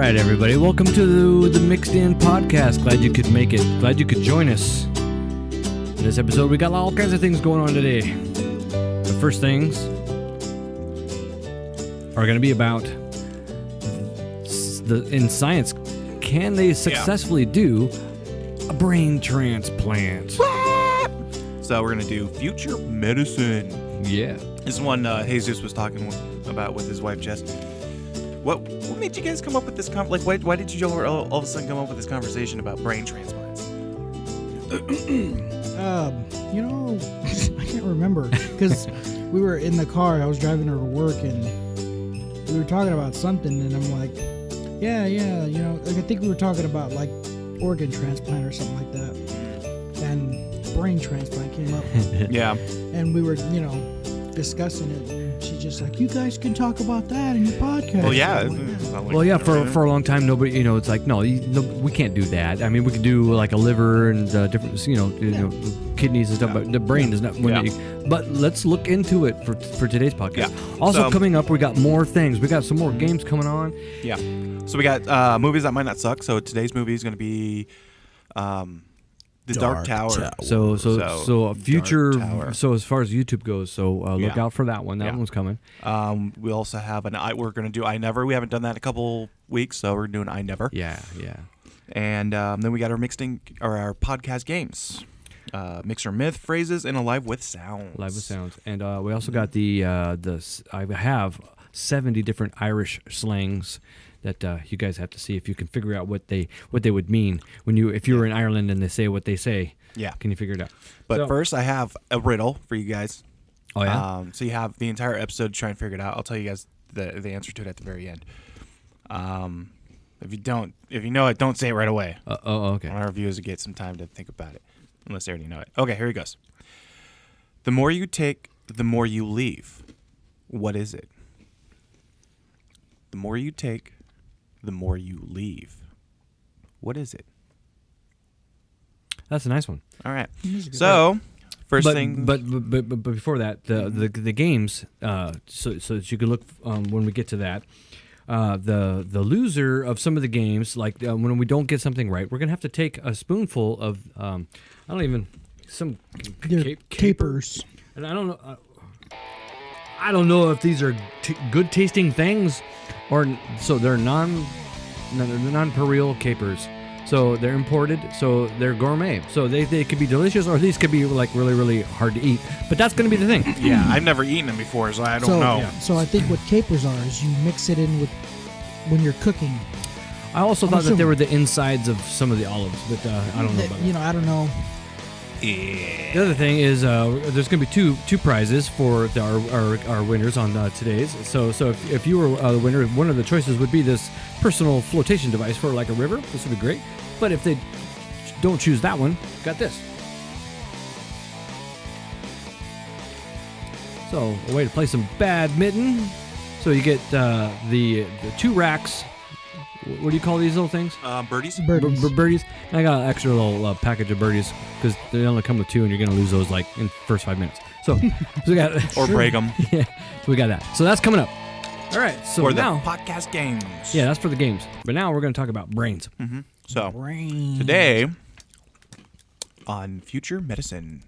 right, everybody. Welcome to the Mixed In podcast. Glad you could make it. Glad you could join us. In this episode, we got all kinds of things going on today. The first things are going to be about in science, can they successfully do a brain transplant? So we're going to do future medicine. Yeah. This is one Jesus was talking about with his wife, Jess. What made you guys come up with this? Why did you all of a sudden come up with this conversation about brain transplants? I can't remember because we were in the car. I was driving her to work, and we were talking about something, and I'm like, yeah, I think we were talking about like organ transplant or something like that, and brain transplant came up. Yeah. And we were, discussing it, and she's just like, you guys can talk about that in your podcast. Well, yeah. For a long time, nobody, it's like, no, we can't do that. I mean, we can do like a liver and different, kidneys and stuff, but the brain is not. But let's look into it for today's podcast. Yeah. Also, coming up, we got more things. We got some more games coming on. Yeah. So we got movies that might not suck. So today's movie is going to be The Dark Tower. So a future. Tower. So as far as YouTube goes, look out for that one. That one's coming. We also have we're going to do I Never. We haven't done that in a couple weeks, so we're doing I Never. Yeah. And then we got our our podcast games. Mix or myth phrases and a live with sounds. And we also got I have 70 different Irish slangs that you guys have to see if you can figure out what they would mean if you were in Ireland and they say what they say. Yeah. Can you figure it out? But first, I have a riddle for you guys. Oh yeah. So you have the entire episode to try and figure it out. I'll tell you guys the answer to it at the very end. If you know it, don't say it right away. Okay. I want our viewers to get some time to think about it, unless they already know it. Okay, here he goes. The more you take, the more you leave. What is it? The more you take, the more you leave. What is it? That's a nice one. All right. So, first thing. But before that, the games. So that you can look when we get to that. The loser of some of the games, like when we don't get something right, we're gonna have to take a spoonful of capers. And I don't know if these are good tasting things, or so they're non-pareil capers. So they're imported, so they're gourmet. So they could be delicious, or these could be like really, really hard to eat. But that's going to be the thing. Yeah, I've never eaten them before, so I don't know. Yeah. So I think what capers are is you mix it in with when you're cooking. I also thought that they were the insides of some of the olives, but I don't know about that. I don't know. Yeah. The other thing is there's going to be two prizes for our winners on today's. So if you were the winner, one of the choices would be this personal flotation device for like a river. This would be great. But if they don't choose that one, got this. So a way to play some badminton. So you get the 2 racks. What do you call these little things? Birdies. Birdies. I got an extra little package of birdies because they only come with 2, and you're gonna lose those like in the first 5 minutes. So we got or break them. Yeah, so we got that. So that's coming up. All right. So for now, the podcast games. Yeah, that's for the games. But now we're gonna talk about brains. Mm-hmm. So brains. Today on Future Medicine,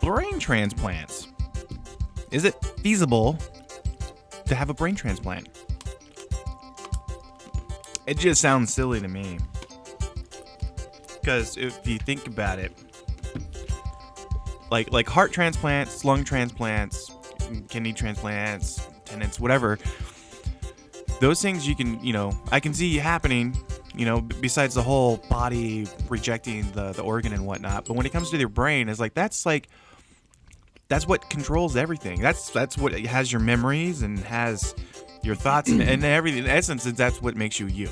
brain transplants. Is it feasible to have a brain transplant? It just sounds silly to me. Because if you think about it, like heart transplants, lung transplants, kidney transplants, tendons, whatever, those things you can, I can see happening, besides the whole body rejecting the organ and whatnot. But when it comes to your brain, it's that's what controls everything. That's what has your memories and has your thoughts and everything. In essence, that's what makes you you.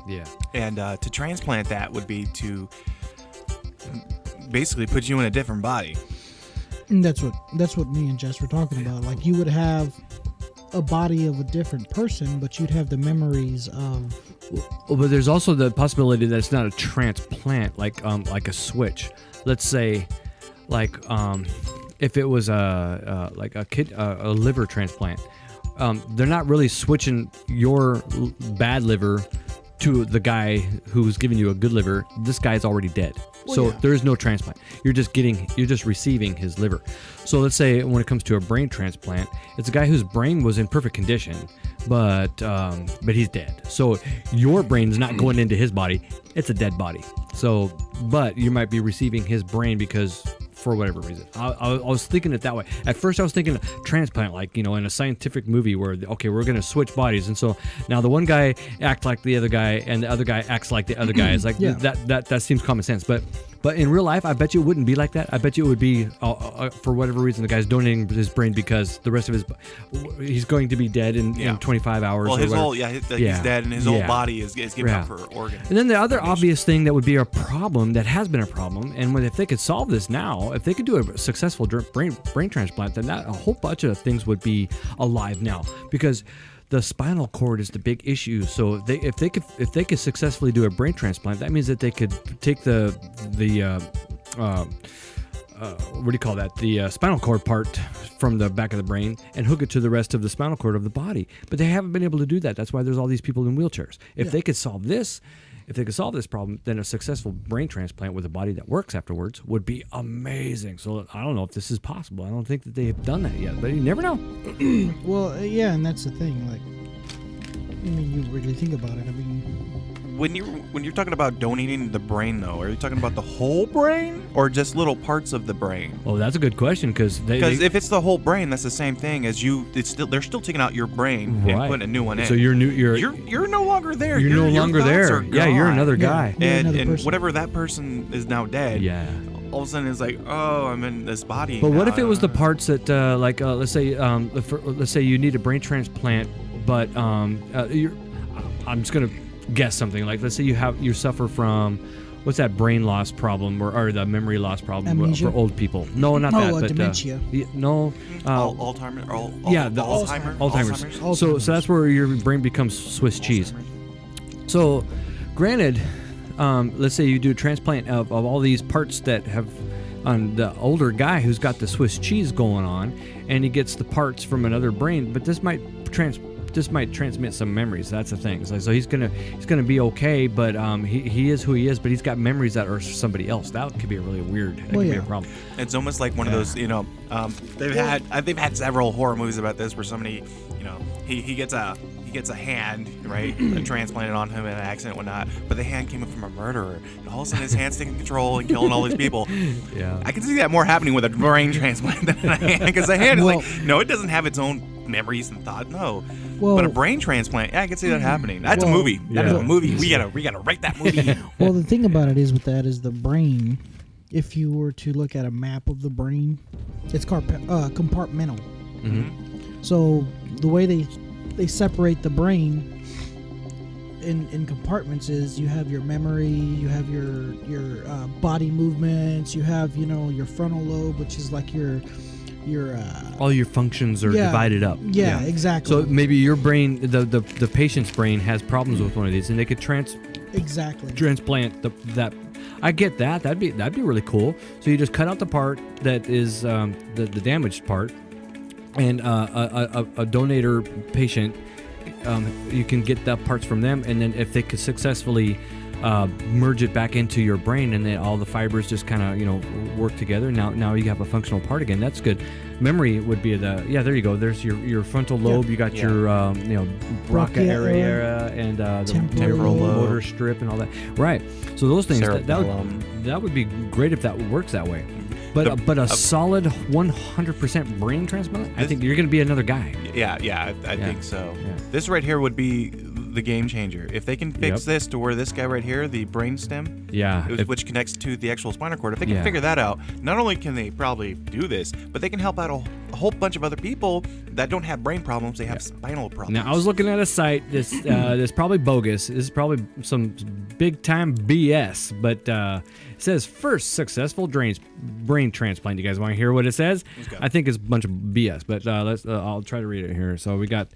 Yeah. And to transplant that would be to basically put you in a different body. And that's what me and Jess were talking about. Like you would have a body of a different person, but you'd have the memories of. Well, but there's also the possibility that it's not a transplant, like a switch. Let's say, if it was a liver transplant. they're not really switching your bad liver to the guy who's giving you a good liver. This guy's already dead. So there is no transplant. You're just receiving his liver. So let's say when it comes to a brain transplant, it's a guy whose brain was in perfect condition, but he's dead. So your brain's not going into his body. It's a dead body. So, but you might be receiving his brain because for whatever reason. I was thinking it that way. At first I was thinking transplant, like, in a scientific movie where, okay, we're going to switch bodies. And so now the one guy acts like the other guy and the other guy acts like the other guy. It's like that seems common sense. But in real life, I bet you it wouldn't be like that. I bet you it would be, for whatever reason, the guy's donating his brain because the rest of he's going to be dead in 25 hours. Well, he's dead and his whole body is giving up for organs. And then the other obvious thing that would be a problem, that has been a problem, and if they could solve this now, if they could do a successful brain transplant, then a whole bunch of things would be alive now, because the spinal cord is the big issue. So if they could successfully do a brain transplant, that means that they could take the what do you call that? The spinal cord part from the back of the brain and hook it to the rest of the spinal cord of the body. But they haven't been able to do that. That's why there's all these people in wheelchairs. If they could solve this problem, then a successful brain transplant with a body that works afterwards would be amazing. So I don't know if this is possible. I don't think that they have done that yet, but you never know. Well, yeah, and that's the thing. Like, I mean, you really think about it. I mean, when you're talking about donating the brain, though, are you talking about the whole brain or just little parts of the brain? Oh, that's a good question, because if it's the whole brain, that's the same thing as you. They're still taking out your brain and putting a new one in. So you're no longer there. You're no longer there. Yeah, you're another guy. And whatever that person is now dead. Yeah. All of a sudden, it's like, oh, I'm in this body. But what if it was the parts that, let's say you need a brain transplant, but I'm just gonna guess something. Like, let's say you suffer from, what's that brain loss problem or the memory loss problem Amnesia? For old people? No, not that. But dementia. Alzheimer's. Alzheimer's. So that's where your brain becomes Swiss cheese. So, granted, let's say you do a transplant of all these parts that have on the older guy who's got the Swiss cheese going on, and he gets the parts from another brain, but this might transmit some memories. That's the thing. So he's gonna be okay, but he is who he is, but he's got memories that are somebody else. That could be really weird. That could be a problem. It's almost like one of those, they've had several horror movies about this where somebody, he gets a hand, right, transplanted on him in an accident and whatnot, but the hand came in from a murderer, and all of a sudden his hand's taking control and killing all these people. Yeah, I can see that more happening with a brain transplant than a hand, because the hand is it doesn't have its own memories and thought. No. But a brain transplant, I can see that happening. That's a movie. That is a movie. We gotta write that movie. Well, the thing about it is with that is the brain. If you were to look at a map of the brain, it's compartmental. Mm-hmm. So the way they separate the brain in compartments is you have your memory, you have your body movements, you have your frontal lobe, which is like your all your functions are divided up. Yeah, exactly. So maybe your brain, the patient's brain has problems with one of these, and they could transplant that. I get that. That'd be really cool. So you just cut out the part that is the damaged part, and a donator patient, you can get the parts from them, and then if they could successfully merge it back into your brain, and then all the fibers just kind of work together. Now you have a functional part again. That's good. Memory would be there you go. There's your frontal lobe. You got your Broca area and the temporal motor strip and all that. Right. So those things that would be great if that works that way. But a solid 100% brain transplant, I think you're going to be another guy. I think so. Yeah. This right here would be the game changer. If they can fix this to where this guy right here, the brain stem, which connects to the actual spinal cord, if they can figure that out, not only can they probably do this, but they can help out a whole bunch of other people that don't have brain problems. They have spinal problems. Now, I was looking at a site. This probably bogus. This is probably some big time BS, but it says first successful brain transplant. You guys want to hear what it says? I think it's a bunch of BS, but I'll try to read it here. So we got